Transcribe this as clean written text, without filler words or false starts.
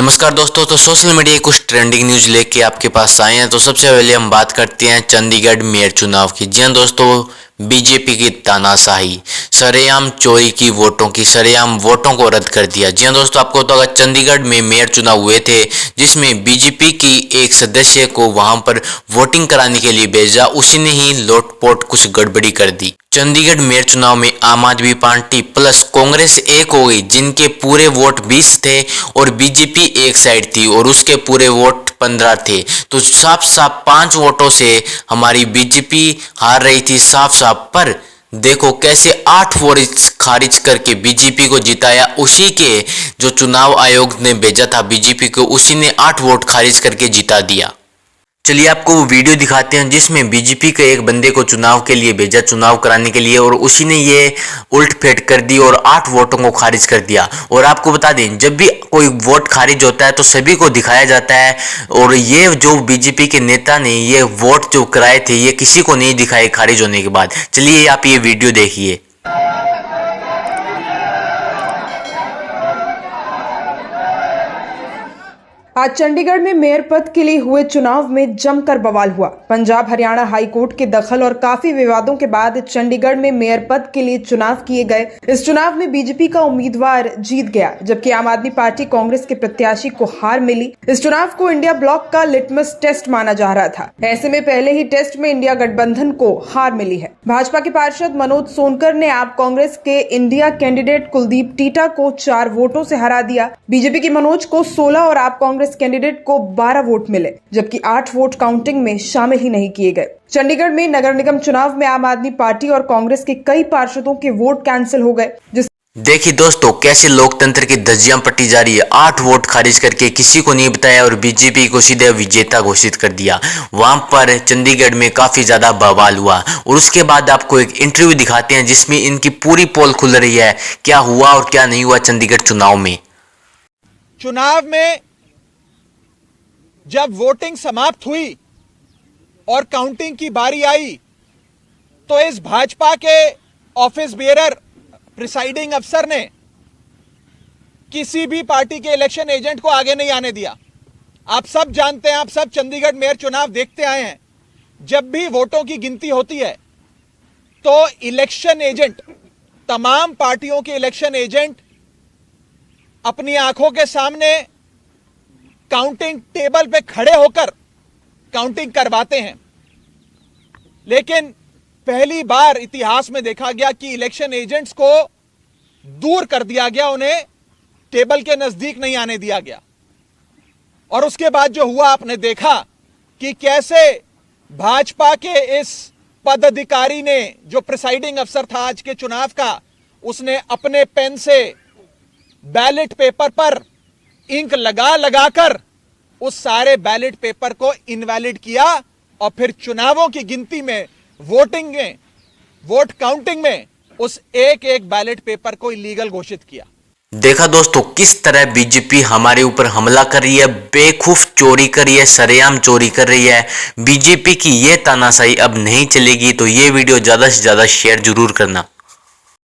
नमस्कार दोस्तों। तो सोशल मीडिया कुछ ट्रेंडिंग न्यूज लेके आपके पास आए हैं। तो सबसे पहले हम बात करते हैं चंडीगढ़ मेयर चुनाव की। जी हाँ दोस्तों, बीजेपी की तानाशाही, सरेआम चोरी की वोटों की, सरेआम वोटों को रद्द कर दिया। जी हाँ दोस्तों, आपको तो अगर चंडीगढ़ में मेयर चुनाव हुए थे जिसमें बीजेपी की एक सदस्य को वहां पर वोटिंग कराने के लिए भेजा, उसी ने ही लोटपोट कुछ गड़बड़ी कर दी। चंडीगढ़ मेयर चुनाव में आम आदमी पार्टी प्लस कांग्रेस एक हो गई, जिनके पूरे वोट 20 थे और बीजेपी एक साइड थी और उसके पूरे वोट 15 थे। तो साफ साफ 5 वोटों से हमारी बीजेपी हार रही थी साफ साफ। पर देखो कैसे 8 वोट खारिज करके बीजेपी को जिताया। उसी के जो चुनाव आयोग ने भेजा था बीजेपी को, उसी ने 8 वोट खारिज करके जिता दिया। चलिए आपको वो वीडियो दिखाते हैं जिसमें बीजेपी के एक बंदे को चुनाव के लिए भेजा, चुनाव कराने के लिए, और उसी ने ये उल्ट फेट कर दी और 8 वोटों को खारिज कर दिया। और आपको बता दें, जब भी कोई वोट खारिज होता है तो सभी को दिखाया जाता है, और ये जो बीजेपी के नेता ने ये वोट जो कराए थे ये किसी को नहीं दिखाए खारिज होने के बाद। चलिए आप ये वीडियो देखिए। आज चंडीगढ़ में मेयर पद के लिए हुए चुनाव में जमकर बवाल हुआ। पंजाब हरियाणा हाई कोर्ट के दखल और काफी विवादों के बाद चंडीगढ़ में मेयर पद के लिए चुनाव किए गए। इस चुनाव में बीजेपी का उम्मीदवार जीत गया, जबकि आम आदमी पार्टी कांग्रेस के प्रत्याशी को हार मिली। इस चुनाव को इंडिया ब्लॉक का लिटमस टेस्ट माना जा रहा था। ऐसे में पहले ही टेस्ट में इंडिया गठबंधन को हार मिली है। भाजपा के पार्षद मनोज सोनकर ने आप कांग्रेस के इंडिया कैंडिडेट कुलदीप टीटा को 4 वोटों से हरा दिया। बीजेपी की मनोज को 16 और आप कांग्रेस कैंडिडेट को 12 वोट मिले, जबकि 8 वोट काउंटिंग में शामिल ही नहीं किए गए। चंडीगढ़ में नगर निगम चुनाव में आम आदमी पार्टी और कांग्रेस के कई पार्षदों के वोट कैंसिल हो गए। देखिए दोस्तों, कैसे लोकतंत्र की धज्जियां पट्टी जा रही है। 8 वोट खारिज करके किसी को नहीं बताया और बीजेपी को सीधे विजेता घोषित कर दिया। वहां पर चंडीगढ़ में काफी ज्यादा बवाल हुआ। और उसके बाद आपको एक इंटरव्यू दिखाते हैं जिसमें इनकी पूरी पोल खुल रही है, क्या हुआ और क्या नहीं हुआ चंडीगढ़ चुनाव में। चुनाव में जब वोटिंग समाप्त हुई और काउंटिंग की बारी आई तो इस भाजपा के ऑफिस बेयरर प्रिसाइडिंग अफसर ने किसी भी पार्टी के इलेक्शन एजेंट को आगे नहीं आने दिया। आप सब जानते हैं, आप सब चंडीगढ़ मेयर चुनाव देखते आए हैं, जब भी वोटों की गिनती होती है तो इलेक्शन एजेंट, तमाम पार्टियों के इलेक्शन एजेंट अपनी आंखों के सामने काउंटिंग टेबल पे खड़े होकर काउंटिंग करवाते हैं। लेकिन पहली बार इतिहास में देखा गया कि इलेक्शन एजेंट्स को दूर कर दिया गया, उन्हें टेबल के नजदीक नहीं आने दिया गया। और उसके बाद जो हुआ आपने देखा कि कैसे भाजपा के इस पदाधिकारी ने, जो प्रिसाइडिंग अफसर था आज के चुनाव का, उसने अपने पेन से बैलेट पेपर पर इंक लगा लगाकर उस सारे बैलेट पेपर को इनवैलिड किया और फिर चुनावों की गिनती में, वोटिंग में, वोट काउंटिंग में उस एक एक बैलेट पेपर को इलीगल घोषित किया। देखा दोस्तों, किस तरह बीजेपी हमारे ऊपर हमला कर रही है, बेखौफ चोरी कर रही है, सरेआम चोरी कर रही है। बीजेपी की ये तानाशाही अब नहीं चलेगी। तो ये वीडियो ज्यादा से ज्यादा शेयर जरूर करना।